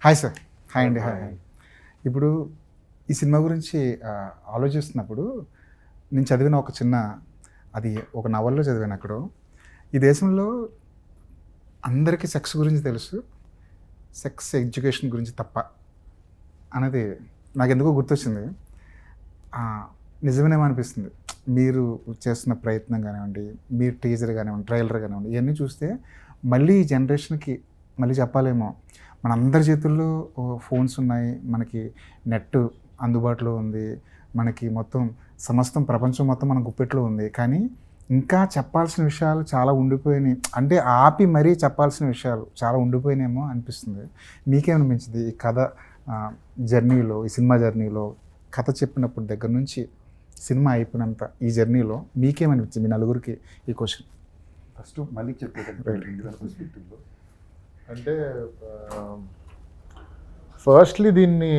Hi sir. Hi అండి. Hi hi. ఇప్పుడు ఈ సినిమా గురించి ఆలోచిస్తున్నప్పుడు నేను చదివిన ఒక చిన్న అది ఒక నవల్లో చదివాను అక్కడ. ఈ దేశంలో అందరికీ సెక్స్ గురించి తెలుసు, సెక్స్ ఎడ్యుకేషన్ గురించి తప్ప అనేది నాకు ఎందుకో గుర్తొచ్చింది. నిజమేనేమో అనిపిస్తుంది. మీరు చేస్తున్న ప్రయత్నం కానివ్వండి, మీ టీజర్ కానివ్వండి, ట్రైలర్ కానివ్వండి, ఇవన్నీ చూస్తే మళ్ళీ ఈ జనరేషన్కి మళ్ళీ చెప్పాలేమో, మన అందరి చేతుల్లో ఫోన్స్ ఉన్నాయి, మనకి నెట్ అందుబాటులో ఉంది, మనకి మొత్తం సమస్తం ప్రపంచం మొత్తం మన గుప్పెట్లో ఉంది. కానీ ఇంకా చెప్పాల్సిన విషయాలు చాలా ఉండిపోయినాయి, అంటే ఆపి మరీ చెప్పాల్సిన విషయాలు చాలా ఉండిపోయినాయేమో అనిపిస్తుంది. మీకేమనిపించింది ఈ కథ జర్నీలో, ఈ సినిమా జర్నీలో, కథ చెప్పినప్పుడు దగ్గర నుంచి సినిమా అయిపోయినంత ఈ జర్నీలో మీకేమనిపించింది? మీ నలుగురికి ఈ క్వశ్చన్. ఫస్ట్ మళ్ళీ చెప్పేటప్పుడు అంటే ఫస్ట్లీ దీన్ని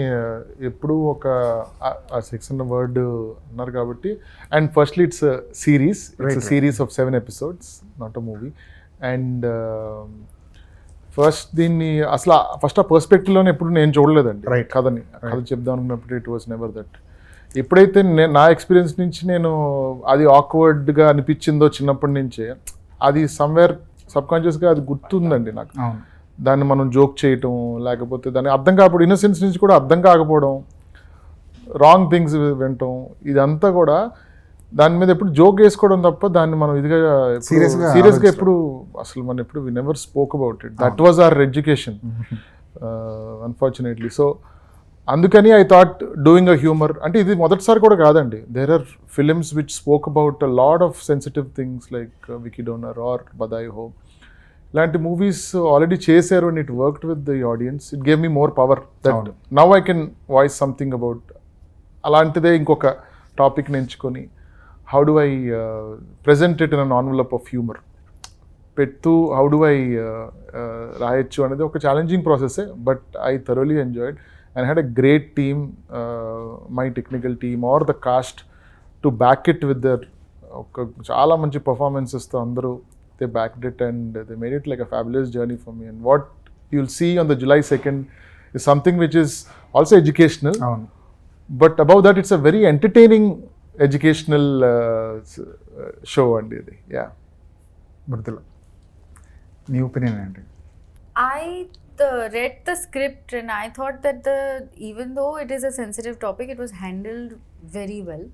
ఎప్పుడు ఒక సెక్స్ అన్న వర్డ్ అన్నారు కాబట్టి, and firstly it's series of 7 episodes, not a movie. And first దీన్ని అసలు ఫస్ట్ ఆ పర్స్పెక్టివ్లోనే ఎప్పుడు నేను చూడలేదండి కథ చెప్దాం అనుకున్నప్పుడు. It was never that. ఎప్పుడైతే నా ఎక్స్పీరియన్స్ నుంచి నేను అది ఆక్వర్డ్గా అనిపించిందో చిన్నప్పటి నుంచే, అది సమ్వేర్ సబ్కాన్షియస్గా అది గుర్తుందండి నాకు. దాన్ని మనం జోక్ చేయటం, లేకపోతే దాన్ని అర్థం కాకపోవడం, ఇన్నోసెన్స్ నుంచి కూడా అర్థం కాకపోవడం, రాంగ్ థింగ్స్ వినటం, ఇదంతా కూడా దాని మీద ఎప్పుడు జోక్ వేసుకోవడం తప్ప దాన్ని మనం ఇదిగా సీరియస్గా ఎప్పుడు అసలు మనం ఎప్పుడు we never spoke about it. That was our education unfortunately. So అందుకని I thought doing a humour, అంటే ఇది మొదటిసారి కూడా కాదండి. There are films which spoke about a lot of sensitive things like Vicky Donor or Badhaai Ho. ఇలాంటి మూవీస్ ఆల్రెడీ చేశారు and it worked with the audience. It gave me more power that now I can voice something about. అలాంటిదే ఇంకొక టాపిక్ని ఎంచుకొని how do I present it in an envelope of humour పెడుతూ how do I రాయొచ్చు అనేది ఒక challenging ప్రాసెసే, but I thoroughly enjoyed and had a great team, my technical team or the cast, to back it with their chaala manchi performances tho andaru they backed it and they made it like a fabulous journey for me. And what you'll see on the July 2nd is something which is also educational, but above that it's a very entertaining educational show and yeah. Murdula, me opinion ఏంటి? I read the script and I thought that even though it is a sensitive topic, it was handled very well.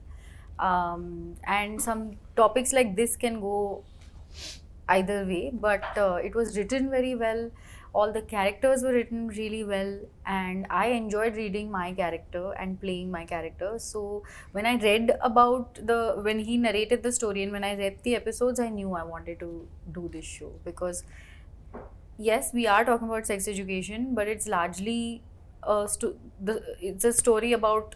And some topics like this can go either way, but it was written very well. All the characters were written really well, and I enjoyed reading my character and playing my character. So when I read about when he narrated the story and when I read the episodes, I knew I wanted to do this show because yes, we are talking about sex education, but it's largely it's a story about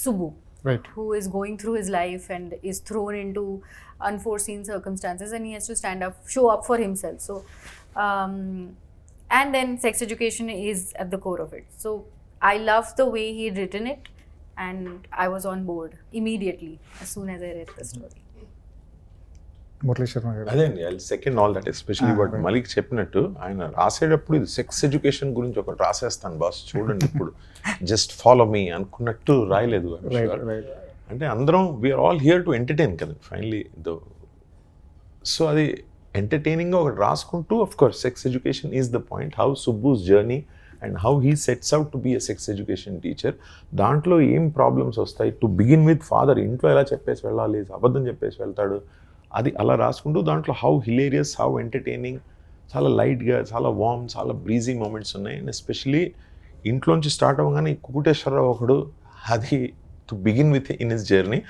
Subbu, right, who is going through his life and is thrown into unforeseen circumstances, and he has to show up for himself. So, and then sex education is at the core of it. So, I love the way he had written it, and I was on board immediately as soon as I read the story. Murali Sharma గారు. అదే అండి, I second all that, especially what Malik చెప్పినట్టు. ఆయన రాసేటప్పుడు ఇది sex education గురించి ఒకటి రాసేస్తాను boss చూడండి ఇప్పుడు జస్ట్ ఫాలో మీ అనుకున్నట్టు రాయలేదు. అంటే అందరం we're all here to entertain కదా ఫైనలీ. సో అది ఎంటర్టైనింగ్గా ఒకటి రాసుకుంటూ, of course sex education is the point, how Subbu's journey and how he sets out to be a sex education teacher. దాంట్లో ఏం ప్రాబ్లమ్స్ వస్తాయి, టు బిగిన్ విత్ ఫాదర్ ఇంట్లో ఎలా చెప్పేసి వెళ్ళాలి, అబద్ధం చెప్పేసి వెళ్తాడు, అది అలా రాసుకుంటూ దాంట్లో హౌ హిలేరియస్, హౌ ఎంటర్టైనింగ్, చాలా లైట్గా, చాలా వార్మ్, చాలా బ్రీజీ మూమెంట్స్ ఉన్నాయి. అండ్ ఎస్పెషలీ ఇంట్లోంచి స్టార్ట్ అవ్వగానే కుకుటేశ్వరరావు ఒకడు, అది to begin with in his journey,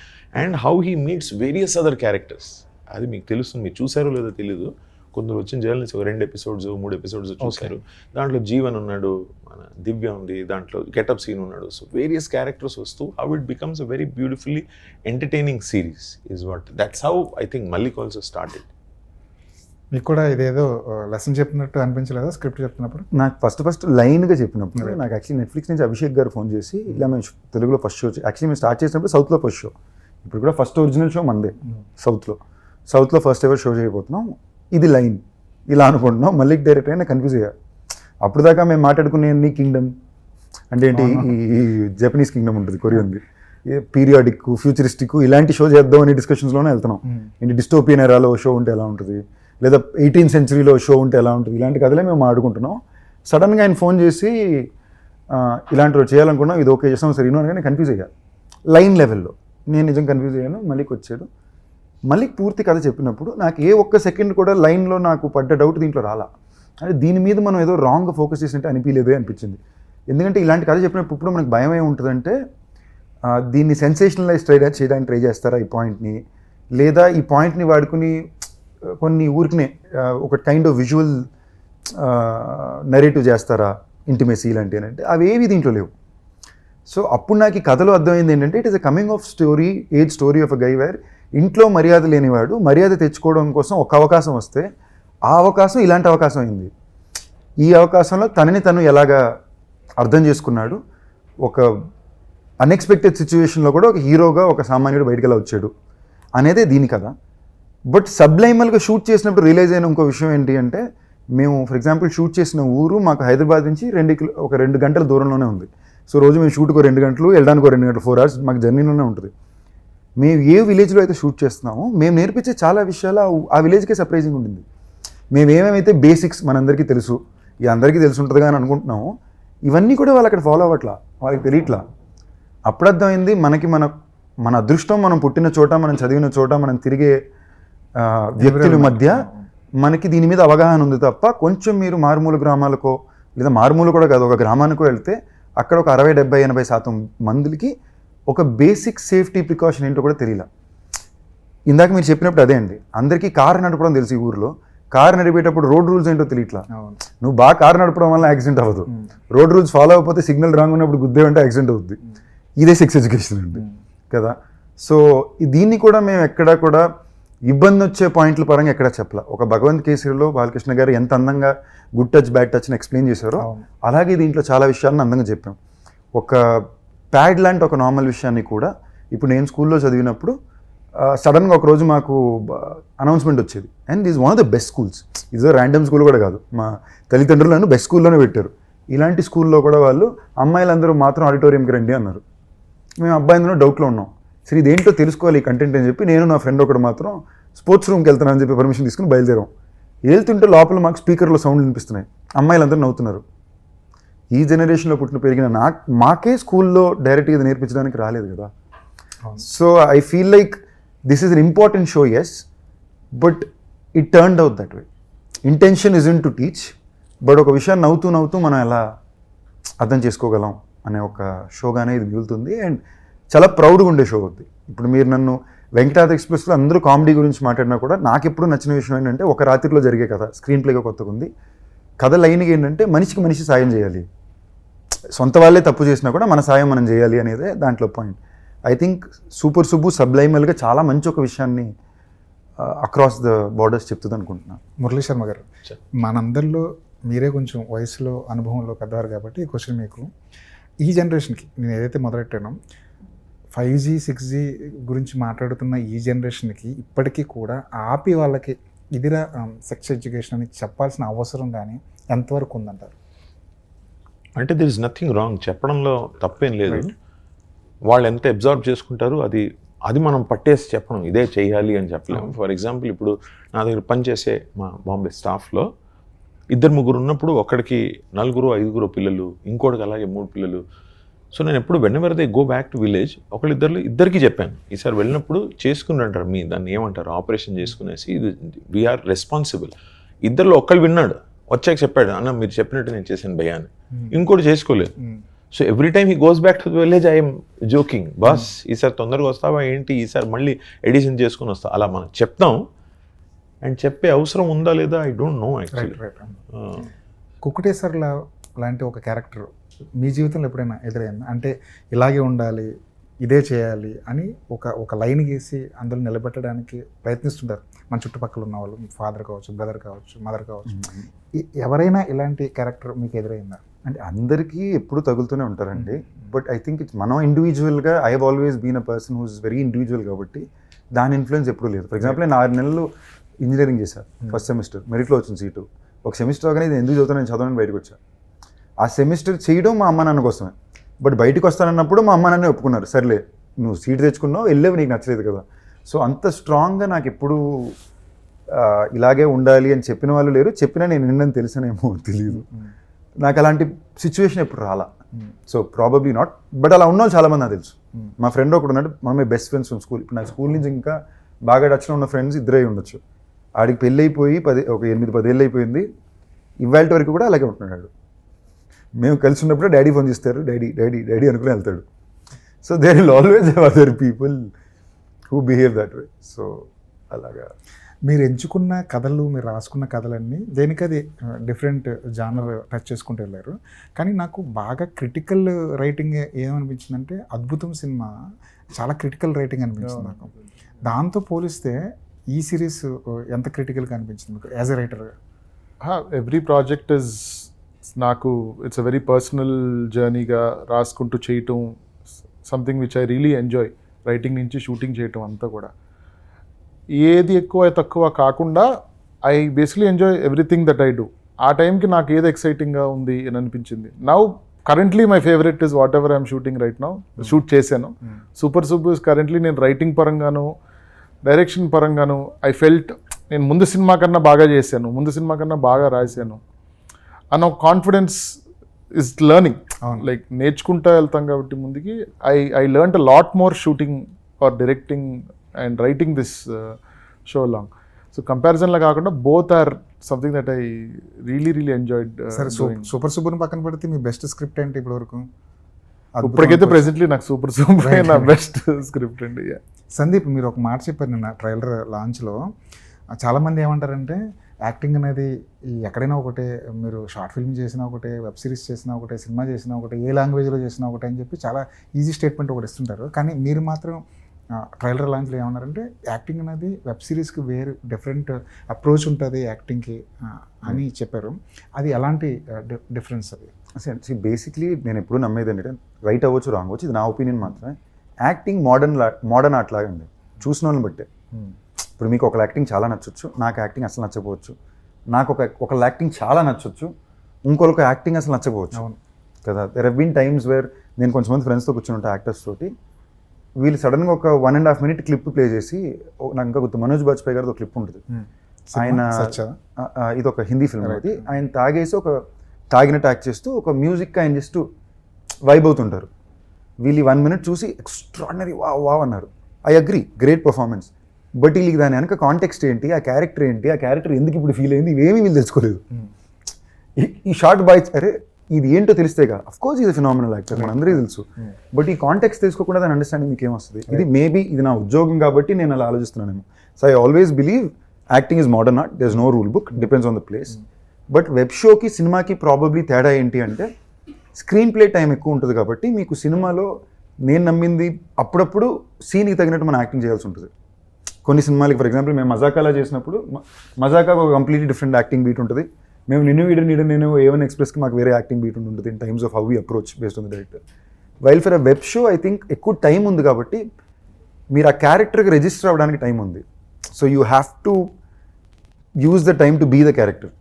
and how he meets various other characters. అది మీకు తెలుస్తుంది, మీరు చూసారో లేదో తెలీదు. కొందరు వచ్చిన జర్నలిస్ట్ 2 episodes 3 episodes చూశారు. దాంట్లో జీవన్ ఉన్నాడు, మన దివ్య ఉంది, దాంట్లో గెటప్ సీన్ ఉన్నాడు. సో వేరియస్ క్యారెక్టర్స్ వస్తూ how it becomes a very beautifully entertaining series is what, that's how I think Mallik also started. మీకు కూడా ఇదేదో లెసన్ చెప్పినట్టు అనిపించలేదా స్క్రిప్ట్ చెప్తున్నప్పుడు? నాకు ఫస్ట్ లైన్గా చెప్పినప్పుడు నాకు యాక్చువల్లీ నెట్ఫ్లిక్స్ నుంచి అభిషేక్ గారు ఫోన్ చేసి, ఇలా మేము తెలుగులో ఫస్ట్ షో, యాక్చువల్లీ మేము స్టార్ట్ చేసినప్పుడు సౌత్లో ఫస్ట్ షో, ఇప్పుడు కూడా ఫస్ట్ ఒరిజినల్ షో మందే సౌత్లో ఫస్ట్ ఎవర్ షో చేయబోతున్నాం, ఇది లైన్ ఇలా అనుకుంటున్నాం. మళ్ళీ డైరెక్ట్ అయినా కన్ఫ్యూజ్ అయ్యా. అప్పుడు దాకా మేము మాట్లాడుకునే ఎన్ని కింగ్డమ్ అంటే ఏంటి, ఈ జపనీస్ కింగ్డమ్ ఉంటుంది, కొరియంది, పీరియాడిక్, ఫ్యూచరిస్టిక్ ఇలాంటి షో చేద్దాం అనే డిస్కషన్స్లోనే వెళ్తున్నాం. ఏంటి డిస్టోపియన్ ఎరాలో షో ఉంటే ఎలా ఉంటుంది, లేదా 18th centuryలో షో ఉంటే ఎలా ఉంటుంది, ఇలాంటి కథలే మేము ఆడుకుంటున్నాం. సడన్గా ఆయన ఫోన్ చేసి ఇలాంటి రోజు చేయాలనుకున్నాం, ఇది ఓకే చేస్తాం సరే అని, నేను కన్ఫ్యూజ్ అయ్యా లైన్ లెవెల్లో. నేను నిజం కన్ఫ్యూజ్ అయ్యాను. మళ్ళీకి వచ్చాడు, మళ్ళీ పూర్తి కథ చెప్పినప్పుడు నాకు ఏ ఒక్క సెకండ్ కూడా లైన్లో నాకు పడ్డ డౌట్ దీంట్లో రాలా. అంటే దీని మీద మనం ఏదో రాంగ్ ఫోకస్ చేసినట్టు అనిపించలేదే అనిపించింది. ఎందుకంటే ఇలాంటి కథ చెప్పినప్పుడు ఇప్పుడు మనకు భయం ఏముంటుందంటే దీన్ని సెన్సేషనలైజ్ చేయడానికి ట్రై చేస్తారా ఈ పాయింట్ని, లేదా ఈ పాయింట్ని వాడుకుని కొన్ని ఊరికినే ఒక కైండ్ ఆఫ్ విజువల్ నరేటివ్ చేస్తారా, ఇంటిమేసీ ఇలాంటి అని అంటే అవేవి దీంట్లో లేవు. సో అప్పుడు నాకు ఈ కథలో అర్థమైంది ఏంటంటే it is a coming of age story of a guy where ఇంట్లో మర్యాద లేనివాడు మర్యాద తెచ్చుకోవడం కోసం ఒక అవకాశం వస్తే ఆ అవకాశం ఇలాంటి అవకాశం అయింది. ఈ అవకాశంలో తనని తను ఎలాగా అర్థం చేసుకున్నాడు, ఒక అన్ఎక్స్పెక్టెడ్ సిచ్యువేషన్లో కూడా ఒక హీరోగా ఒక సామాన్యుడు బయటికి ఎలా వచ్చాడు అనేదే దీని కథ. బట్ సబ్లైమల్గా షూట్ చేసినప్పుడు రియలైజ్ అయిన ఇంకో విషయం ఏంటి అంటే, మేము ఫర్ ఎగ్జాంపుల్ షూట్ చేసిన ఊరు మాకు హైదరాబాద్ నుంచి 2 గంటల దూరంలోనే ఉంది. సో రోజు మేము షూట్కి 2 గంటలు, వెళ్ళడానికి 2 గంటలు, 4 hours మాకు జర్నీలోనే ఉంటుంది. మేము ఏ విలేజ్లో అయితే షూట్ చేస్తున్నామో మేము నేర్పించే చాలా విషయాలు ఆ విలేజ్కే సర్ప్రైజింగ్ ఉంటుంది. మేము ఏమేమైతే బేసిక్స్ మనందరికీ తెలుసు, ఈ అందరికీ తెలిసి ఉంటుందిగా అని అనుకుంటున్నాము, ఇవన్నీ కూడా వాళ్ళు అక్కడ ఫాలో అవ్వట్లా, వాళ్ళకి తెలియట్లా. అప్పుడు అర్థమైంది మనకి మన అదృష్టం, మనం పుట్టిన చోట, మనం చదివిన చోట, మనం తిరిగే వ్యక్తుల మధ్య మనకి దీని మీద అవగాహన ఉంది తప్ప, కొంచెం మీరు మారుమూల గ్రామాలకో, లేదా మారుమూల కూడా కాదు, ఒక గ్రామానికో వెళ్తే అక్కడ ఒక 60, 70, 80% మందికి ఒక బేసిక్ సేఫ్టీ ప్రికాషన్ ఏంటో కూడా తెలియలా. ఇందాక మీరు చెప్పినప్పుడు అదే అండి, అందరికీ కారు నడపడం తెలుసు ఈ ఊరిలో, కారు నడిపేటప్పుడు రోడ్ రూల్స్ ఏంటో తెలియట్లా. నువ్వు బాగా కారు నడపడం వల్ల యాక్సిడెంట్ అవ్వదు, రోడ్ రూల్స్ ఫాలో అవ్వకపోతే సిగ్నల్ రాంగ్ ఉన్నప్పుడు గుద్దేవంటే యాక్సిడెంట్ అవుద్ది. ఇదే సెక్స్ ఎడ్యుకేషన్ అండి కదా. సో దీన్ని కూడా మేము ఎక్కడా కూడా ఇబ్బంది వచ్చే పాయింట్ల పరంగా ఎక్కడా చెప్పాల. ఒక భగవంత్ కేసరిలో బాలకృష్ణ గారు ఎంత అందంగా గుడ్ టచ్ బ్యాడ్ టచ్ని ఎక్స్ప్లెయిన్ చేశారో, అలాగే దీంట్లో చాలా విషయాలను అందంగా చెప్పాం. ఒక ప్యాడ్ లాంటి ఒక నార్మల్ విషయాన్ని కూడా ఇప్పుడు నేను స్కూల్లో చదివినప్పుడు సడన్గా ఒకరోజు మాకు అనౌన్స్మెంట్ వచ్చేది, and this one of the best schools, ఇది ర్యాండమ్ స్కూల్ కూడా కాదు, మా తల్లిదండ్రులు నన్ను బెస్ట్ స్కూల్లోనే పెట్టారు. ఇలాంటి స్కూల్లో కూడా వాళ్ళు అమ్మాయిలందరూ మాత్రం ఆడిటోరియంకి రండి అన్నారు. మేము అబ్బాయిలందరూ డౌట్లో ఉన్నాం, సరే ఇదేంటో తెలుసుకోవాలి ఈ కంటెంట్ అని చెప్పి నేను నా ఫ్రెండ్ ఒకడు మాత్రం స్పోర్ట్స్ రూమ్కి వెళ్తానని చెప్పి పర్మిషన్ తీసుకుని బయలుదేరాం. వెళ్తుంటే లోపల మాకు స్పీకర్లో సౌండ్ వినిపిస్తున్నాయి, అమ్మాయిలందరూ నవ్వుతున్నారు. ఈ జనరేషన్లో పుట్టిన పెరిగిన మాకే స్కూల్లో డైరెక్ట్గా ఇది నేర్పించడానికి రాలేదు కదా. So I feel like this is an important show, yes, but it turned out that way. Intention is in to teach, but ఒక విషయాన్ని నవ్వుతూ మనం ఎలా అర్థం చేసుకోగలం అనే ఒక షోగానే ఇది మిగులుతుంది. అండ్ చాలా ప్రౌడ్గా ఉండే షో అవుద్ది. ఇప్పుడు మీరు నన్ను వెంకటాద్రి ఎక్స్ప్రెస్లో అందరూ కామెడీ గురించి మాట్లాడినా కూడా నాకు ఎప్పుడు నచ్చిన విషయం ఏంటంటే, ఒక రాత్రిలో జరిగే కథ స్క్రీన్ ప్లేగా కొత్తగా ఉంది. కథ లైన్గా ఏంటంటే మనిషికి మనిషి సాయం చేయాలి, సొంత వాళ్ళే తప్పు చేసినా కూడా మన సాయం మనం చేయాలి అనేదే దాంట్లో point. I think super Subbu సబ్లైమల్గా చాలా మంచి ఒక విషయాన్ని అక్రాస్ ద బార్డర్స్ చెప్తుంది అనుకుంటున్నాను. మురళీ శర్మ గారు, మనందరిలో మీరే కొంచెం వయసులో అనుభవంలో పెద్దవారు కాబట్టి ఈ క్వశ్చన్ మీకు, ఈ జనరేషన్కి నేను ఏదైతే మొదలెట్టానో 5G 6G గురించి మాట్లాడుతున్న ఈ జనరేషన్కి ఇప్పటికీ కూడా ఆపి వాళ్ళకి ఇదిరా సెక్స్ ఎడ్యుకేషన్ అని చెప్పాల్సిన అవసరం కానీ ఎంతవరకు ఉందంటారు? అంటే దిర్ ఇస్ నథింగ్ రాంగ్, చెప్పడంలో తప్పేం లేదు. వాళ్ళు ఎంత అబ్జర్వ్ చేసుకుంటారు అది మనం పట్టేసి చెప్పడం ఇదే చేయాలి అని చెప్పలేము. ఫర్ ఎగ్జాంపుల్ ఇప్పుడు నా దగ్గర పనిచేసే మా బాంబే స్టాఫ్లో 2-3 ఉన్నప్పుడు ఒకడికి 4-5 పిల్లలు, ఇంకోటికి అలాగే 3 పిల్లలు. సో నేను ఎప్పుడు whenever they go back to village ఇద్దరికి చెప్పాను, ఈసారి వెళ్ళినప్పుడు చేసుకుని అంటారు, దాన్ని ఏమంటారు, ఆపరేషన్ చేసుకునేసి ఇది వీఆర్ రెస్పాన్సిబుల్. ఇద్దరిలో ఒక్కళ్ళు విన్నాడు, వచ్చాక చెప్పాడు, అన్న మీరు చెప్పినట్టు నేను చేశాను భయ్యా అని. ఇంకోటి చేసుకోలేదు. So every time he goes back to the village I'm joking, boss ఈసారి తొందరగా వస్తావా ఏంటి, ఈసారి మళ్ళీ ఎడిషన్ చేసుకుని వస్తా, అలా మనం చెప్తాం. అండ్ చెప్పే అవసరం ఉందా లేదా ఐ డోంట్ నో యాక్చువల్లీ. కుక్కటేశ్వర్ల లాంటి ఒక క్యారెక్టర్ మీ జీవితంలో ఎప్పుడైనా ఎదురైందా? అంటే ఇలాగే ఉండాలి, ఇదే చేయాలి అని ఒక లైన్ గీసి అందులో నిలబెట్టడానికి ప్రయత్నిస్తుంటారు మన చుట్టుపక్కల ఉన్న వాళ్ళు, ఫాదర్ కావచ్చు, బ్రదర్ కావచ్చు, మదర్ కావచ్చు. ఎవరైనా ఇలాంటి క్యారెక్టర్ మీకు ఎదురైందా? అంటే అందరికీ ఎప్పుడు తగులుతూనే ఉంటారండి. బట్ ఐ థింక్ ఇట్స్ మనం ఇండివిజువల్గా I have always been a person who's very individual కాబట్టి దాని ఇన్ఫ్లుయెన్స్ ఎప్పుడూ లేదు. ఫర్ ఎగ్జాంపుల్ నేను 6 నెలలు ఇంజనీరింగ్ చేశాను, ఫస్ట్ సెమిస్టర్ మెరిట్లో వచ్చిన సీటు. ఒక సెమిస్టర్ అవగానే ఇది ఎందుకు చదువుతాను, నేను చదవడానికి బయటకు వచ్చాను. ఆ సెమిస్టర్ చేయడం మా అమ్మ నాన్న కోసమే. బట్ బయటకు వస్తానన్నప్పుడు మా అమ్మ నాన్నే ఒప్పుకున్నారు, సర్లే నువ్వు సీట్ తెచ్చుకున్నావు వెళ్ళేవి, నీకు నచ్చలేదు కదా. సో అంత స్ట్రాంగ్గా నాకు ఎప్పుడు ఇలాగే ఉండాలి అని చెప్పిన వాళ్ళు లేరు. చెప్పినా నేను విన్నని తెలిసినేమో తెలియదు. నాకు అలాంటి సిచ్యువేషన్ ఎప్పుడు రాలా. So probably not. బట్ అలా ఉన్న వాళ్ళు చాలామంది నాకు తెలుసు. మా ఫ్రెండ్ ఒకడు ఉన్నాడు, మనమే బెస్ట్ ఫ్రెండ్స్ ఫ్రమ్ స్కూల్. ఇప్పుడు నాకు స్కూల్ నుంచి ఇంకా బాగా టచ్లో ఉన్న ఫ్రెండ్స్ ఇద్దరే ఉండొచ్చు. ఆడికి పెళ్ళి అయిపోయి ఒక 8-10 ఏళ్ళు అయిపోయింది. ఇవాళ వరకు కూడా అలాగే ఉంటున్నాడు. మేము కలిసి ఉన్నప్పుడు డాడీ ఫోన్ చేస్తారు, డాడీ డాడీ డాడీ అనుకుని వెళ్తాడు. So there will always have other people who behave that way. So అలాగా మీరు ఎంచుకున్న కథలు, మీరు రాసుకున్న కథలన్నీ దేనికది డిఫరెంట్ జానర్ టచ్ చేసుకుంటూ వెళ్ళారు. కానీ నాకు బాగా క్రిటికల్ రైటింగ్ ఏమనిపించిందంటే అద్భుతం సినిమా చాలా క్రిటికల్ రైటింగ్ అనిపించింది నాకు. దాంతో పోలిస్తే ఈ సిరీస్ ఎంత క్రిటికల్గా అనిపించింది మీకు as a writer? Every project is నాకు ఇట్స్ అ వెరీ పర్సనల్ జర్నీగా రాసుకుంటూ చేయటం, something which I really enjoy. Writing నుంచి షూటింగ్ చేయటం అంతా కూడా ఏది ఎక్కువ తక్కువ కాకుండా I basically enjoy everything that I do. ఆ టైంకి నాకు ఏది ఎక్సైటింగ్గా ఉంది అని అనిపించింది. Now currently my favourite is what ever I'm shooting right now. Shoot చేశాను సూపర్ సూపర్. కరెంట్లీ నేను రైటింగ్ పరంగాను డైరెక్షన్ పరంగాను ఐ ఫెల్ట్ నేను ముందు సినిమా కన్నా బాగా చేశాను, ముందు సినిమా కన్నా బాగా రాశాను అన్న కాన్ఫిడెన్స్ ఇస్ లెర్నింగ్. లైక్ నేర్చుకుంటూ వెళ్తాం కాబట్టి ముందుకి I learn a lot more shooting or directing and writing this show long. So కంపారిజన్లో కాకుండా both are something that I really enjoyed. సరే, సూపర్ సూపర్ని పక్కన పెడితే మీ బెస్ట్ స్క్రిప్ట్ ఏంటి ఇప్పటివరకు? ఇప్పటికైతే ప్రెసెంట్లీ నాకు సూపర్ నా బెస్ట్ స్క్రిప్ట్ అండి. సందీప్, మీరు ఒక మాట చెప్పారు నిన్న ట్రైలర్ లాంచ్లో. చాలామంది ఏమంటారంటే యాక్టింగ్ అనేది ఎక్కడైనా ఒకటే, మీరు షార్ట్ ఫిల్మ్ చేసినా ఒకటే, వెబ్ సిరీస్ చేసినా ఒకటే, సినిమా చేసినా ఒకటే, ఏ లాంగ్వేజ్లో చేసినా ఒకటే అని చెప్పి చాలా ఈజీ స్టేట్మెంట్ ఒకటి ఇస్తుంటారు. కానీ మీరు మాత్రం ట్రైలర్ లాంచ్లో ఏమన్నారంటే యాక్టింగ్ అనేది వెబ్ సిరీస్కి వేరు డిఫరెంట్ అప్రోచ్ ఉంటుంది యాక్టింగ్కి అని చెప్పారు. అది ఎలాంటి డిఫరెన్స్ అది? అసలు బేసిక్లీ నేను ఎప్పుడు నమ్మేది ఏంటంటే రైట్ అవ్వచ్చు రాంగ్ అవ్వచ్చు, ఇది నా ఒపీనియన్ మాత్రమే. యాక్టింగ్ మోడర్న్ ఆర్ట్ లాగా అండి, చూసిన వాళ్ళని బట్టే. ఇప్పుడు మీకు ఒకళ్ళ యాక్టింగ్ చాలా నచ్చొచ్చు, నాకు యాక్టింగ్ అసలు నచ్చకపోవచ్చు. నాకు ఒకళ్ళ యాక్టింగ్ చాలా నచ్చొచ్చు, ఇంకొక యాక్టింగ్ అసలు నచ్చకపోవచ్చు. అవును కదా. There have been times where నేను కొంచెంమంది ఫ్రెండ్స్తో కూర్చుని ఉంటా యాక్టర్స్ తోటి, వీళ్ళు సడన్గా ఒక 1.5 minute క్లిప్ ప్లే చేసి, నాకు ఇంకా గుర్తు మనోజ్ బాజ్పేయి గారిది ఒక క్లిప్ ఉంటుంది. ఆయన ఇది ఒక హిందీ ఫిల్మ్ అది, ఆయన తాగేసి ఒక తాగినట్టు యాక్ట్ చేస్తూ ఒక మ్యూజిక్ ఆయన జస్ట్ వైబ్ అవుతుంటారు. వీళ్ళు 1 minute చూసి ఎక్స్ట్రాడినరీ వావ్ అన్నారు. I agree, great performance. But వీళ్ళకి దాని వెనక కాంటెక్స్ట్ ఏంటి, ఆ క్యారెక్టర్ ఏంటి, ఆ క్యారెక్టర్ ఎందుకు ఇప్పుడు ఫీల్ అయింది, ఇవేమీ వీళ్ళు తెలుసుకోలేదు. ఈ షార్ట్ బాయ్స్ అరే ఇది ఏంటో తెలిస్తేగా, అఫ్ కోర్స్ ఇది ఫినామినల్ యాక్టర్ మనందరికీ తెలుసు. బట్ ఈ కాంటెక్స్ట్ తెలుసుకోకుండా దాని అండర్స్టాండింగ్ మీకు ఏమొస్తుంది? ఇది మేబీ ఇది నా ఉద్యోగం కాబట్టి నేను అలా ఆలోచిస్తున్నానేమో. So I always believe acting is modern art, there is no rule book, depends on the place. But web షోకి సినిమాకి ప్రాబబ్లీ తేడా ఏంటి అంటే స్క్రీన్ ప్లే టైం ఎక్కువ ఉంటుంది కాబట్టి మీకు సినిమాలో నేను నమ్మింది అప్పుడప్పుడు సీన్కి తగినట్టు మనం యాక్టింగ్ చేయాల్సి ఉంటుంది. కొన్ని సినిమాలకి ఫర్ ఎగ్జాంపుల్ మేము మజాకాలా చేసినప్పుడు మజాకా ఒక కంప్లీట్లీ డిఫరెంట్ యాక్టింగ్ బీట్ ఉంటుంది. మేము నిన్ను నేను A1 Expressకి మాకు వేరే యాక్టింగ్ బీట్ ఉంటుంది in times of how we approach based on the director. While for a web show I think ఎక్కువ టైం ఉంది కాబట్టి మీరు ఆ క్యారెక్టర్కి రిజిస్టర్ అవ్వడానికి టైం ఉంది. So you have to use the time to be the character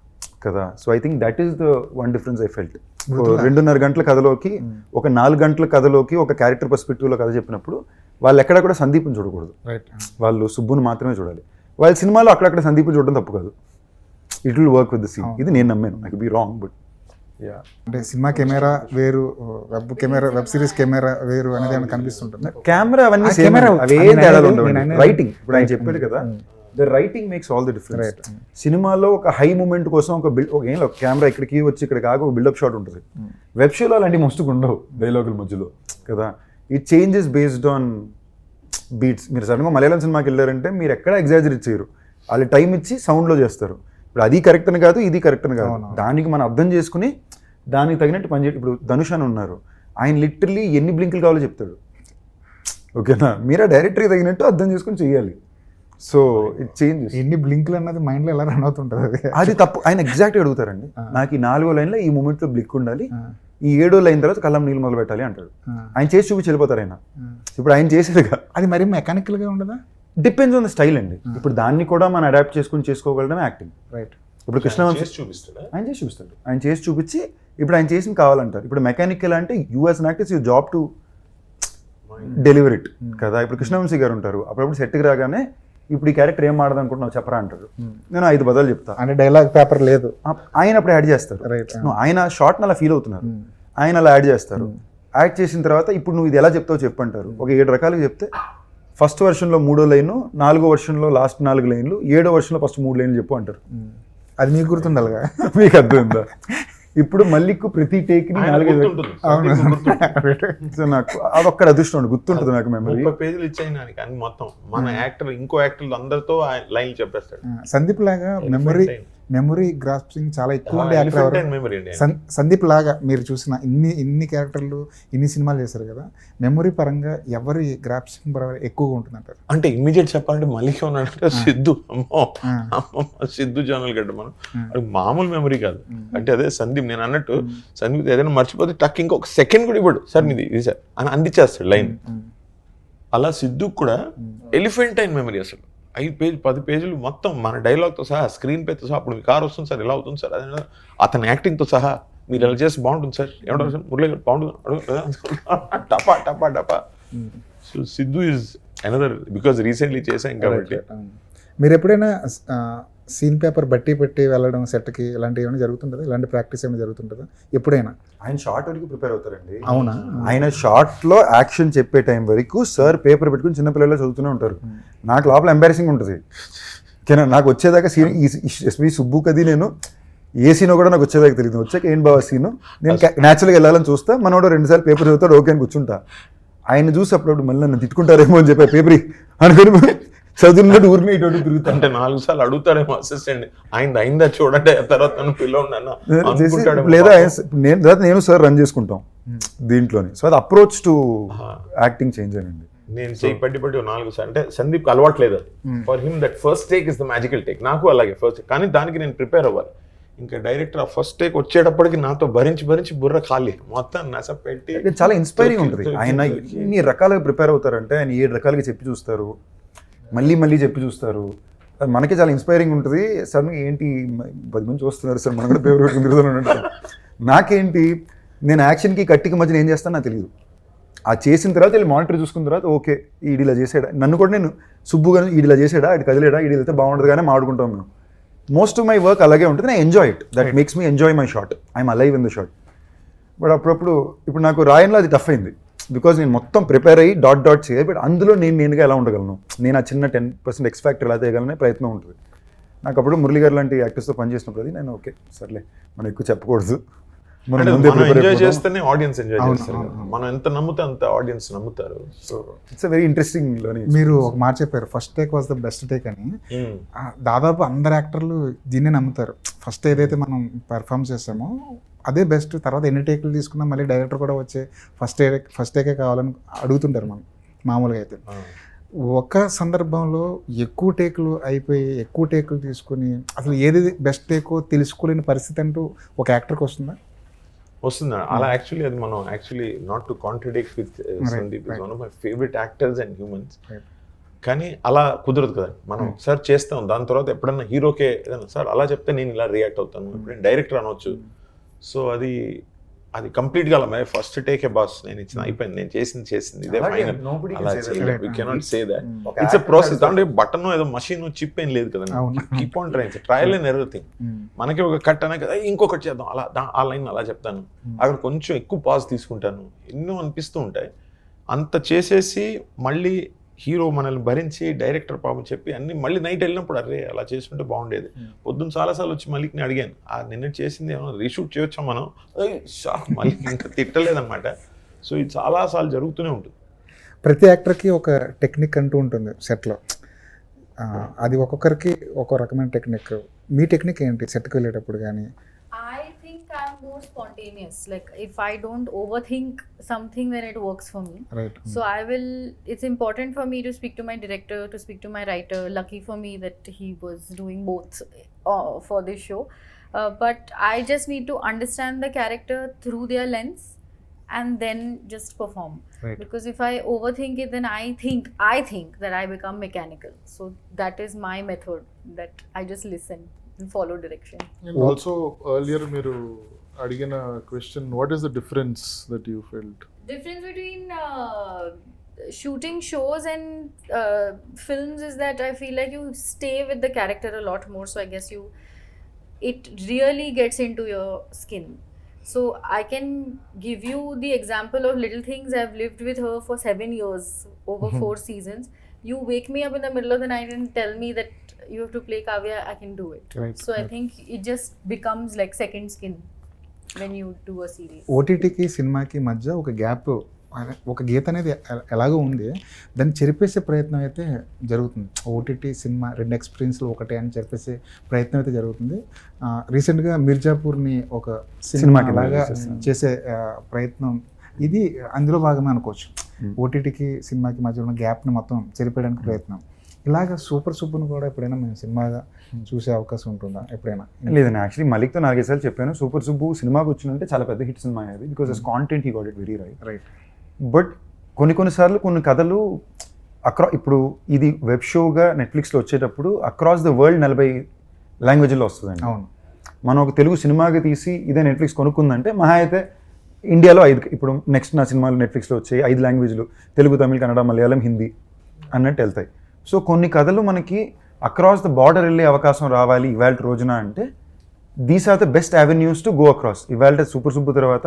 కదా. So I think that is the one difference I felt. 2.5 గంటల కథలోకి ఒక 4 గంటల కథలోకి ఒక క్యారెక్టర్ పర్స్పెక్టివ్లో కథ చెప్పినప్పుడు వాళ్ళు ఎక్కడ కూడా సందీప్ని చూడకూడదు, వాళ్ళు సుబ్బుని మాత్రమే చూడాలి. వాళ్ళ సినిమాలో అక్కడక్కడ సందీప్ని చూడడం తప్పు కాదు, it will work with the scene. ఇది నేను నమ్మాను, I could be wrong but yeah. అంటే సినిమా కెమెరా వేరు, వెబ్ సిరీస్ కెమెరా వేరు అనేది ఏమైనా కనిపిస్తుంటుంది? కెమెరా అవన్నీ సేమ్, అవే తేడాలు ఉండవు. రైటింగ్ ఇప్పుడు ఆయన చెప్పాడు కదా, the writing makes all the difference. సినిమాలో ఒక హై మూమెంట్ కోసం ఒక కెమెరా ఇక్కడికి వచ్చి ఇక్కడ కాక ఒక బిల్డప్ షాట్ ఉంటుంది. వెబ్ షోలో అలాంటి మస్తుగా ఉండవు డైలాగుల మధ్యలో కదా. It changes based on beats. మీరు సడన్గా మలయాళం సినిమాకి వెళ్ళారంటే మీరు ఎక్కడ ఎగ్జాజరేట్ చేయరు, వాళ్ళు టైం ఇచ్చి సౌండ్లో చేస్తారు. ఇప్పుడు అది కరెక్ట్ అని కాదు, ఇది కరెక్ట్ అని కాదు, దానికి మనం అర్థం చేసుకుని దానికి తగినట్టు పనిచేయడం. ఇప్పుడు ధనుష్ అని ఉన్నారు, ఆయన లిటరల్లీ ఎన్ని బ్లింకులు కావాలో చెప్తాడు, ఓకేనా. మీరు ఆ డైరెక్టర్కి తగినట్టు అర్థం చేసుకుని చెయ్యాలి. So it changes. ఎన్ని బ్లింక్లు అన్నది మైండ్లో ఎలా రన్ అవుతుంటుంది అది తప్పు. ఆయన ఎగ్జాక్ట్గా అడుగుతారండి, నాకు ఈ 4వ లైన్లో ఈ మూమెంట్లో బ్లిక్ ఉండాలి, ఈ 7వ లైన్ తర్వాత కళ్ళం నీళ్ళు మొదలు పెట్టాలి అంటాడు. ఆయన చేసి చూపించి వెళ్ళిపోతారు ఆయన. ఇప్పుడు ఆయన చేసేదిగా అది మరి మెకానికల్గా ఉండదా? డిపెండ్స్ ఆన్ ద స్టైల్ అండి. ఇప్పుడు దాన్ని కూడా మనం అడాప్ట్ చేసుకుని చేసుకోగలడమే యాక్టింగ్. రైట్. ఇప్పుడు కృష్ణవంశీ చూపిస్తాడా? ఆయన చేసి చూపిస్తాడు, ఆయన చేసి చూపించి ఇప్పుడు ఆయన చేసింది కావాలంటారు. ఇప్పుడు మెకానికల్ అంటే US actors you job to deliver it కదా. ఇప్పుడు కృష్ణవంశీ గారు ఉంటారు, అప్పుడప్పుడు సెట్కి రాగానే ఇప్పుడు ఈ క్యారెక్టర్ ఏం ఆడదు అనుకుంటున్నావు చెప్పరా అంటారు, నేను 5 బదులు చెప్తా. అంటే డైలాగ్ పేపర్ లేదు, ఆయన అప్పుడు యాడ్ చేస్తారు. Right. ఆయన షార్ట్ని అలా ఫీల్ అవుతున్నారు, ఆయన అలా యాడ్ చేస్తారు. యాడ్ చేసిన తర్వాత ఇప్పుడు నువ్వు ఇది ఎలా చెప్తావు చెప్పంటారు. ఒక 7 రకాలుగా చెప్తే ఫస్ట్ వెర్షన్లో 3వ లైను, 4వ వెర్షన్లో లాస్ట్ 4 లైన్లు, 7వ వెర్షన్లో ఫస్ట్ 3 లైన్లు చెప్పు అంటారు. అది మీకు గుర్తుండాలిగా. మీకు అర్థమైందా? ఇప్పుడు మల్లిక్కు ప్రతి టేక్ని 4-5 సో నాకు అదొక్కడ అదృష్టం ఉండి గుర్తుంటుంది నాకు మెమరీ. 30 పేజీలు ఇచ్చాయి నాకు అని మొత్తం మన యాక్టర్ ఇంకో యాక్టర్లు అందరితో లైన్లు చెప్పేస్తాడు. సందీప్ లాగా మెమరీ గ్రాస్పింగ్ చాలా ఎక్కువ ఉండే యాక్టర్ ఎవరు? మెమరీ అండి. సందీప్ లాగా మీరు చూసిన ఇన్ని క్యారెక్టర్లు ఇన్ని సినిమాలు చేశారు కదా, మెమరీ పరంగా ఎవరి గ్రాస్పింగ్ పరంగా ఎక్కువగా ఉంటుంది అంటారు? అంటే ఇమ్మీడియట్ చెప్పాలంటే మళ్ళీ ఉన్నాడంటే సిద్ధు. అమ్మో సిద్ధు జోనల్ గడ్డ మనం అది మామూలు మెమరీ కాదు. అంటే అదే సందీప్, నేను అన్నట్టు సందీప్ ఏదైనా మర్చిపోతే టక్ ఇంకొక సెకండ్ కూడా ఇవ్వడు, సార్ మీది ఇది సార్ అని అందించేస్తాడు లైన్. అలా సిద్ధు కూడా ఎలిఫెంటైన్ మెమరీ, అసలు 5 పేజీలు 10 పేజీలు మొత్తం మన డైలాగ్తో సహా, స్క్రీన్ పేతో సహా, అప్పుడు మీ కార్ వస్తుంది సార్, ఇలా అవుతుంది సార్, అదే అతని యాక్టింగ్తో సహా, మీరు ఇలా చేస్తే బాగుంటుంది సార్, ఏమంటారు సార్ మురళి గారు బాగుంటుంది టపా టపా టపా. So Siddhu is another, because recently చేశాం కాబట్టి. మీరు ఎప్పుడైనా సీన్ పేపర్ బట్టి పెట్టి వెళ్ళడం సెట్కి ఇలాంటివి ఏమైనా జరుగుతుంటుందా? ఇలాంటి ప్రాక్టీస్ ఏమైనా జరుగుతుంటుందా ఎప్పుడైనా? ఆయన షార్ట్ వరకు ప్రిపేర్ అవుతారండి. అవునా? ఆయన షార్ట్లో యాక్షన్ చెప్పే టైం వరకు సార్ పేపర్ పెట్టుకుని చిన్నపిల్లలు చదువుతూనే ఉంటారు. నాకు లోపల ఎంబారసింగ్ ఉంటుంది. ఓకేనా, నాకు వచ్చేదాకా సీన్ ఎస్వి సుబ్బు కది నేను ఏ సీనో కూడా నాకు వచ్చేదాకా తెలియదు. వచ్చాక ఏం బాగా సీను నేను న్యాచురల్గా వెళ్ళాలని చూస్తా, మనోడు 2 సార్లు పేపర్ చదువుతాడు, ఓకే అని కూర్చుంటా. ఆయన చూసి అప్పుడప్పుడు మళ్ళీ నన్ను తిట్టుకుంటారేమో అని చెప్పి పేపర్ అనుకుని చదువున్నట్టు ఊరిని ఇటు తిరుగుతా. అంటే 4 సార్లు అడుగుతాడేమో అసిస్టెంట్, అయిందా చూడండి తర్వాత నన్ను పిల్లలు లేదా నేను సార్ రన్ చేసుకుంటాం దీంట్లోని. సో అది అప్రోచ్ టు యాక్టింగ్ చేంజ్ అయ్యండి. నేను చేయి పట్టి 4 సార్లు అంటే సందీప్ అలవాట్లేదు. For him that first take is the magical take. నాకు అలాగే ఫస్ట్, కానీ దానికి నేను ప్రిపేర్ అవ్వాలి. ఇంకా డైరెక్టర్ ఆ ఫస్ట్ టేక్ వచ్చేటప్పటికి నాతో భరించి బుర్ర ఖాళీ మొత్తం నస పెట్టి. చాలా ఇన్స్పైరింగ్ ఉంటుంది. ఆయన ఎన్ని రకాలుగా ప్రిపేర్ అవుతారంటే ఆయన 7 రకాలుగా చెప్పి చూస్తారు, మళ్ళీ చెప్పి చూస్తారు. అది మనకి చాలా ఇన్స్పైరింగ్ ఉంటుంది. సడన్గా ఏంటి 10 మంది చూస్తున్నారు సార్, మనం కూడా పేపర్ పెట్టుకుని తిరుగుతున్నాం. నాకేంటి, నేను యాక్షన్కి కట్టికి మధ్యన ఏం చేస్తాను నాకు తెలియదు. ఆ చేసిన తర్వాత వెళ్ళి మానిటర్ చూసుకున్న తర్వాత ఓకే ఈడిలా చేసాడా, నన్ను కూడా నేను సుబ్బుగా ఈడిలా చేసాడా, ఇటు కదిలేడా, ఈడి వెళ్తే బాగుంటుంది కానీ మాడుకుంటాం మేము. మోస్ట్ ఆఫ్ మై వర్క్ అలాగే ఉంటుంది. నేను enjoy it, that makes me enjoy my shot. I'm alive in the shot. But అప్పుడప్పుడు ఇప్పుడు నాకు రాయన్లో అది టఫ్ అయింది, బికాజ్ నేను మొత్తం ప్రిపేర్ అయ్యి డాట్ చేయాలి. బట్ అందులో నేనుగా ఎలా ఉండగలను, నేను ఆ చిన్న 10% ఎక్స్ ఫ్యాక్టర్ ఎలా చేయగలనే ప్రయత్నం ఉంటుంది నాకు. అప్పుడు మురళి గారు లాంటి యాక్టర్స్తో పనిచేసినప్పుడు అది నేను ఓకే సర్లే మనం ఎక్కువ చెప్పకూడదు, మనం ఎంజాయ్ చేస్తేనే ఆడియన్స్ ఎంజాయ్ చేస్తారు. మనం ఎంత నమ్ముతే అంత ఆడియన్స్ నమ్ముతారు. So it's very interesting learning. మీరు ఒక మాట చెప్పారు, first take was the best take అని. దాదాపు అందరు యాక్టర్లు దీన్నే నమ్ముతారు. ఫస్ట్ ఏదైతే మనం పెర్ఫామ్ చేసామో అదే బెస్ట్, తర్వాత ఎన్ని టేకులు తీసుకున్నా మళ్ళీ డైరెక్టర్ కూడా వచ్చే ఫస్ట్ టేకే కావాలని అడుగుతుంటారు మనం మామూలుగా అయితే. ఒక సందర్భంలో ఎక్కువ టేకులు అయిపోయి ఎక్కువ టేకులు తీసుకుని అసలు ఏది బెస్ట్ టేకో తెలుసుకోలేని పరిస్థితి అంటూ ఒక యాక్టర్కి వస్తుందా? వస్తుంది అలా. యాక్చువల్లీ అది మనం actually not to contradict with Sandeep, is one of my favourite actors and humans. కానీ అలా కుదరదు కదా, మనం సార్ చేస్తాం. దాని తర్వాత ఎప్పుడన్నా హీరోకే ఏదైనా సార్ అలా చెప్తే నేను ఇలా రియాక్ట్ అవుతాను, ఎప్పుడైనా డైరెక్టర్ అనవచ్చు. సో అది కంప్లీట్గా అలా ఫస్ట్ టేకే బాస్ నేను ఇచ్చిన అయిపోయింది, నేను చేసింది ఇదే ఫైనల్. అలా చేయలేదు, we cannot say that. It's a process. అంటే బటన్ ఏదో మషిన్ చిప్ ఏం లేదు కదా, keep on trains, trial and everything. మనకి ఒక కట్ అనే కదా ఇంకొకటి చేద్దాం, అలా ఆ లైన్ అలా చెప్తాను, అక్కడ కొంచెం ఎక్కువ పాజ్ తీసుకుంటాను, ఎన్నో అనిపిస్తూ ఉంటాయి. అంత చేసేసి మళ్ళీ హీరో మనల్ని భరించి డైరెక్టర్ పాపం చెప్పి అన్ని మళ్ళీ నైట్ వెళ్ళినప్పుడు అరే అలా చేసుకుంటే బాగుండేది. పొద్దున్న చాలాసార్లు వచ్చి మళ్ళీకి నేను అడిగాను, నిన్న చేసింది ఏమన్నా రీషూట్ చేయొచ్చా మనం, షాక్ మళ్ళీ ఇంకా తిట్టలేదన్నమాట. సో ఇది చాలాసార్లు జరుగుతూనే ఉంటుంది. ప్రతి యాక్టర్కి ఒక టెక్నిక్ అంటూ ఉంటుంది సెట్లో. అది ఒక్కొక్కరికి ఒక్కో రకమైన టెక్నిక్. మీ టెక్నిక్ ఏంటి సెట్కి వెళ్ళేటప్పుడు కానీ? I think I'm more spontaneous. Like if I don't overthink something, then it works for me. Right. So it's important for me to speak to my director, to speak to my writer. Lucky for me that he was doing both for this show. But I just need to understand the character through their lens and then just perform. Right. Because if I overthink it, then I think that I become mechanical. So that is my method, that I just listen and follow direction. And also earlier మీరు అడిగిన question, what is the difference that you felt? Difference between shooting shows and films is that I feel like you stay with the character a lot more, so I guess it really gets into your skin. So I can give you the example of little things. I've lived with her for 7 years, over 4 seasons. You wake me up in the middle of the night and tell me that you have to play Kavya, I can do it. Right. So I think it just becomes like second skin when you do a series. ఓటీటీకి సినిమాకి మధ్య ఒక gap, ఒక గీత అనేది ఎలాగో ఉంది, దాన్ని చెరిపేసే ప్రయత్నం అయితే జరుగుతుంది. ఓటీటీ సినిమా రెండు ఎక్స్పీరియన్స్లు ఒకటే అని చెప్పేసే ప్రయత్నం అయితే జరుగుతుంది. రీసెంట్గా మిర్జాపూర్ని ఒక సినిమాకి లాగా చేసే ప్రయత్నం ఇది అందులో భాగమే అనుకోవచ్చు. ఓటీటీకి సినిమాకి మధ్య ఉన్న గ్యాప్ని మొత్తం చెరిపేయడానికి ప్రయత్నం. ఇలాగ సూపర్ సూపర్ను కూడా ఎప్పుడైనా మేము సినిమాగా చూసే అవకాశం ఉంటుందా ఎప్పుడైనా? లేదండి, యాక్చువల్లీ మలిక్తో 4-5 సార్లు చెప్పాను, సూపర్ సుబ్బు సినిమాకి వచ్చిందంటే చాలా పెద్ద హిట్ సినిమా అది, because as content he got it very right. But కొన్నిసార్లు కొన్ని కథలు ఇప్పుడు ఇది వెబ్ షోగా నెట్ఫ్లిక్స్లో వచ్చేటప్పుడు అక్రాస్ ద వరల్డ్ 40 లాంగ్వేజ్లో వస్తుందండి. అవును. మనం ఒక తెలుగు సినిమాగా తీసి ఇదే నెట్ఫ్లిక్స్ కొనుక్కుందంటే మహా అయితే ఇండియాలో 5, ఇప్పుడు నెక్స్ట్ నా సినిమాలు నెట్ఫ్లిక్స్లో వచ్చాయి 5 లాంగ్వేజ్లు, తెలుగు, తమిళ్, కన్నడ, మలయాళం, హిందీ అన్నట్టు వెళ్తాయి. సో కొన్ని కథలు మనకి అక్రాస్ ద బార్డర్ వెళ్ళే అవకాశం రావాలి ఇవాళ రోజున అంటే these are the best avenues to go across. ఇవాళ సూపర్ సుబ్బు తర్వాత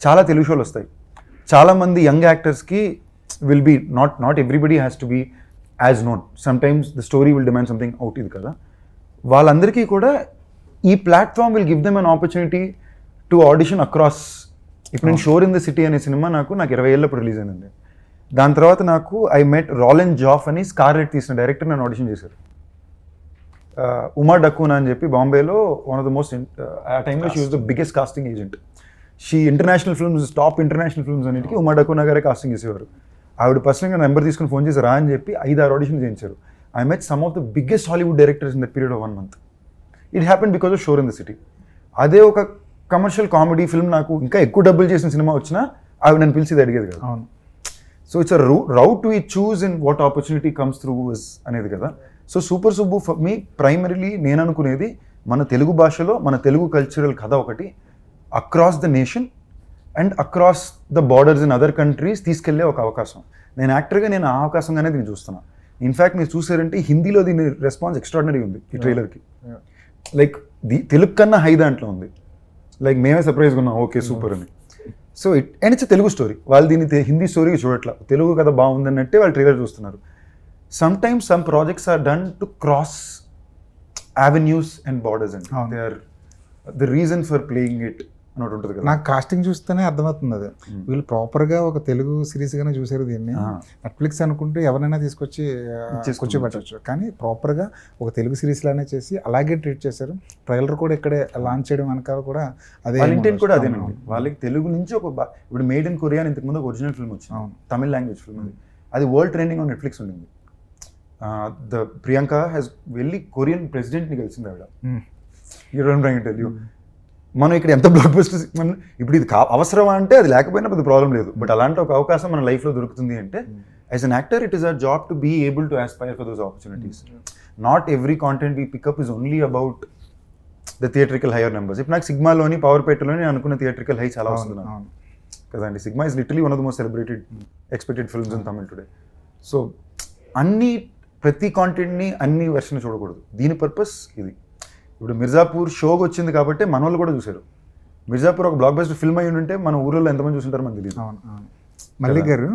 చాలా తెలుగు షోలు వస్తాయి. చాలామంది యంగ్ యాక్టర్స్కి will be not everybody has to be as known, sometimes the story will demand something out, ఇది కదా. వాళ్ళందరికీ కూడా ఈ platform will give them an opportunity to audition across. ఇప్పుడు నేను షోర్ ఇన్ ద సిటీ అనే సినిమా నాకు 20 ఏళ్ళప్పుడు రిలీజ్ అయిందండి. దాని తర్వాత నాకు ఐ మెట్ రాలెన్ జాఫ్ అని స్కార్లెట్ తీసిన డైరెక్టర్ నన్ను ఆడిషన్ చేశారు. ఉమా డక్కునా అని చెప్పి బాంబేలో వన్ ఆఫ్ ద మోస్ట్, ఆ టైంలో she was the biggest casting agent. She international films, top international films అన్నిటికీ ఉమా డక్కునా గారే కాస్టింగ్ చేసేవారు. ఆవిడ పర్సనల్గా నెంబర్ తీసుకుని ఫోన్ చేసి రా అని చెప్పి 5-6 ఆడిషన్ చేయించారు. I met some of the biggest Hollywood directors in the period of 1 month. It happen because of sure in the city. అదే ఒక కమర్షియల్ కామెడీ ఫిల్మ్ నాకు ఇంకా ఎక్కువ డబ్బులు చేసిన సినిమా వచ్చినా ఆవిడ నన్ను పిలిచి అడిగేది కదా. అవును. So it's a route we choose in what opportunity comes through is అనేది కదా. So super Subbu for me primarily నేను అనుకునేది మన తెలుగు భాషలో మన తెలుగు కల్చరల్ కథ ఒకటి across the nation and across the borders in other countries తీసుకెళ్లే ఒక అవకాశం. నేను యాక్టర్గా నేను ఆ అవకాశంగానే దీన్ని చూస్తున్నాను. ఇన్ఫ్యాక్ట్ మీరు చూసారంటే హిందీలో దీని రెస్పాన్స్ ఎక్స్ట్రాడినరీ ఉంది ఈ ట్రైలర్కి. లైక్ తెలుగు కన్నా హై దాంట్లో ఉంది. లైక్ మేమే సర్ప్రైజ్గా ఉన్నాం, ఓకే సూపర్ అని. So and it's Telugu story. వాళ్ళు దీన్ని హిందీ స్టోరీకి చూడట్లా, తెలుగు కథ బాగుందన్నట్టే వాళ్ళు ట్రైలర్ చూస్తున్నారు. Sometimes some projects are done to cross avenues and borders అండి. They are the reason for playing it అన్నట్టు ఉంటుంది కదా. నాకు కాస్టింగ్ చూస్తేనే అర్థమవుతుంది అది. వీళ్ళు ప్రాపర్గా ఒక తెలుగు సిరీస్గానే చూసారు దీన్ని. నెట్ఫ్లిక్స్ అనుకుంటే ఎవరైనా తీసుకొచ్చి కూర్చోబెట్టవచ్చు, కానీ ప్రాపర్గా ఒక తెలుగు సిరీస్లానే చేసి అలాగే ట్రీట్ చేశారు. ట్రైలర్ కూడా ఇక్కడే లాంచ్ చేయడం వెనకాల కూడా అదే వాళ్ళ ఇంటెంట్ కూడా అదేనండి. వాళ్ళకి తెలుగు నుంచి ఇప్పుడు మేడ్ ఇన్ కొరియా అని ఇంతకుముందు ఒక ఒరిజినల్ ఫిల్మ్ వచ్చింది, తమిళ్ లాంగ్వేజ్ ఫిల్మ్. అది వరల్డ్ ట్రెండింగ్ ఆన్ నెట్ఫ్లిక్స్ ఉండింది. ద ప్రియాంక హ్యాస్ వెళ్ళి కొరియన్ ప్రెసిడెంట్ని కలిసింది ఆవిడ. మనం ఇక్కడ ఎంత బ్లాక్ బస్టర్స్, ఇప్పుడు ఇది అవసరమా అంటే అది లేకపోయినా పెద్ద ప్రాబ్లం లేదు. బట్ అలాంటి ఒక అవకాశం మన లైఫ్లో దొరుకుతుంది అంటే as an actor it is our job to be able to aspire for those opportunities. Not every content we pick up is only about the theatrical higher numbers. ఇప్పుడు నాకు సిగ్మాలోని పవర్పేటలోని అనుకున్న థియేట్రికల్ హై చాలా వస్తుంది కదండి. Sigma is literally one of the most celebrated expected films in Tamil today. So ప్రతి కాంటెంట్ని అన్ని version చూడకూడదు. దీని పర్పస్ ఇది. ఇప్పుడు మిర్జాపూర్ షోకి వచ్చింది కాబట్టి మన వాళ్ళు కూడా చూశారు. మిర్జాపూర్ ఒక బ్లాక్ బస్టర్ ఫిల్మ్ అయ్యి ఉంటే మన ఊళ్ళో ఎంతమంది చూసుంటారో మనకు తెలియదు. మల్లిక్ గారు,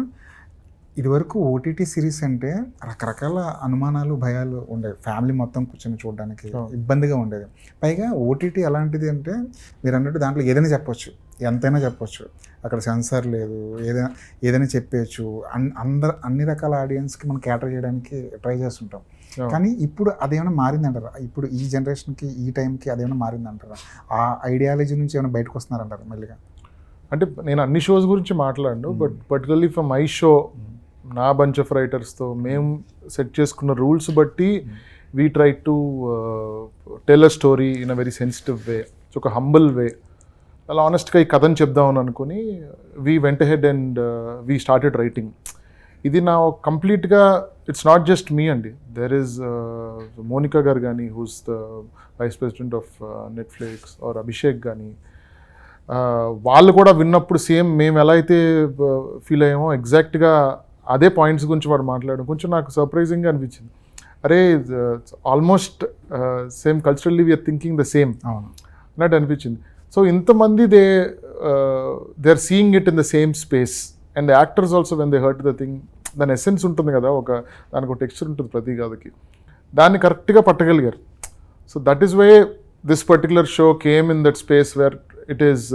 ఇదివరకు ఓటీటీ సిరీస్ అంటే రకరకాల అనుమానాలు, భయాలు ఉండేవి. ఫ్యామిలీ మొత్తం కూర్చొని చూడడానికి ఇబ్బందిగా ఉండేది. పైగా ఓటీటీ ఎలాంటిది అంటే మీరు అన్నట్టు దాంట్లో ఏదైనా చెప్పొచ్చు, ఎంతైనా చెప్పొచ్చు. అక్కడ సెన్సార్ లేదు, ఏదైనా చెప్పేయచ్చు. అన్ని రకాల ఆడియన్స్కి మనం క్యాటర్ చేయడానికి ట్రై చేస్తుంటాం. కానీ ఇప్పుడు అదేమైనా మారిందంటారా? ఇప్పుడు ఈ జనరేషన్కి ఈ టైంకి అదేమైనా మారిందంటారా? ఆ ఐడియాలజీ నుంచి ఏమైనా బయటకు వస్తున్నారంటారా మళ్ళీగా? అంటే నేను అన్ని షోస్ గురించి మాట్లాడను, but particularly for my show నా బంచ్ ఆఫ్ రైటర్స్తో మేము సెట్ చేసుకున్న రూల్స్ బట్టి we try to tell a story in a very sensitive way, ఒక హంబుల్ వే. అలా ఆనెస్ట్గా ఈ కథను చెప్దామని అనుకుని we went head and we started writing. ఇది నా కంప్లీట్గా ఇట్స్ నాట్ జస్ట్ మీ అండి. దెర్ ఈజ్ మోనికా గారు కానీ who's the vice president of Netflix, or Abhishek కానీ, వాళ్ళు కూడా విన్నప్పుడు సేమ్ మేము ఎలా అయితే ఫీల్ అయ్యామో ఎగ్జాక్ట్గా అదే పాయింట్స్ గురించి వాడు మాట్లాడడం కొంచెం నాకు సర్ప్రైజింగ్గా అనిపించింది. అరే almost same culturally we're thinking the same అవును. అన్నట్టు అనిపించింది. సో ఇంతమంది they are seeing it in the same space and the actors also when they heard the thing, దాని ఎసెన్స్ ఉంటుంది కదా, దానికి ఒక టెక్స్చర్ ఉంటుంది ప్రతి కథకి, దాన్ని కరెక్ట్గా పట్టగలిగారు. So that is way this particular show came in that space where it is.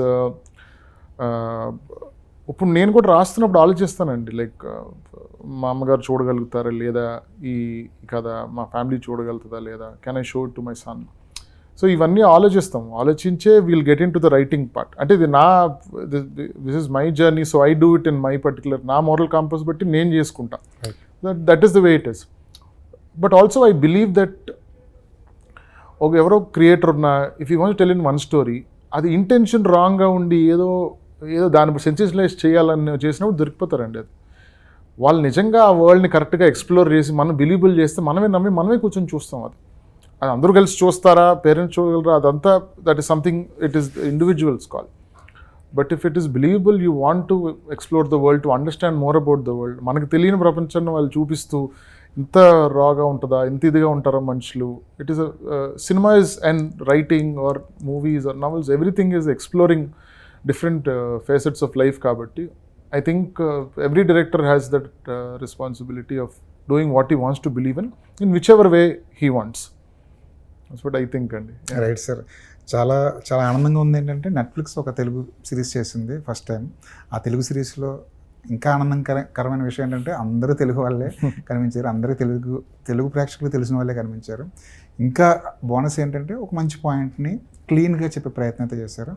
ఇప్పుడు నేను కూడా రాస్తున్నప్పుడు ఆలోచిస్తానండి, లైక్ మా అమ్మగారు చూడగలుగుతారా లేదా ఈ కథ, మా ఫ్యామిలీ చూడగలుగుతుందా లేదా, can I show it to my son. So ఇవన్నీ ఆలోచించే we'll get in to the writing part. అంటే ఇది this is my journey, so I do it in my particular నా మోరల్ కాంపస్ బట్టి నేను చేసుకుంటా. That is the way it is. But also I believe that ఎవరో creator ఉన్నా, if you want tell in one story, అది intention రాంగ్గా ఉండి ఏదో దాని సెన్సేషనలైజ్ చేయాలని చేసినప్పుడు దొరికిపోతారండి. అది వాళ్ళు నిజంగా ఆ వరల్డ్ని కరెక్ట్గా ఎక్స్ప్లోర్ చేసి మనం బిలీబుల్ చేస్తే మనమే కూర్చొని చూస్తాం. అది అందరూ కలిసి చూస్తారా, పేరెంట్స్ చూడగలరా, అదంతా that is something, it is individuals call. But if it is believable, you want to explore the world, to understand more about the world. మనకు తెలియని ప్రపంచాన్ని వాళ్ళు చూపిస్తూ ఇంత రాగా ఉంటుందా, ఇంత ఇదిగా ఉంటారా మనుషులు. It is cinema is and writing or movies or novels, everything is exploring different facets of life. కాబట్టి I think every director has that responsibility of doing what he wants to believe in whichever way he wants. That's what I think అండి. Right sir. చాలా చాలా ఆనందంగా ఉంది ఏంటంటే Netflix ఒక Telugu series చేసింది first time. ఆ తెలుగు సిరీస్లో ఇంకా ఆనందకరమైన విషయం ఏంటంటే అందరూ తెలుగు వాళ్ళే కనిపించారు, అందరూ తెలుగు ప్రేక్షకులు తెలిసిన వాళ్ళే కనిపించారు. ఇంకా బోనస్ ఏంటంటే ఒక మంచి పాయింట్ని క్లీన్గా చెప్పే ప్రయత్నం అయితే చేశారు.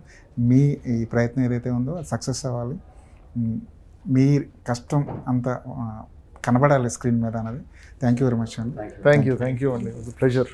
మీ ఈ ప్రయత్నం ఏదైతే ఉందో అది సక్సెస్ అవ్వాలి, మీ కష్టం అంతా కనబడాలి స్క్రీన్ మీద అన్నది. థ్యాంక్ యూ వెరీ మచ్ అండి. థ్యాంక్ యూ అండి, ప్లెజర్.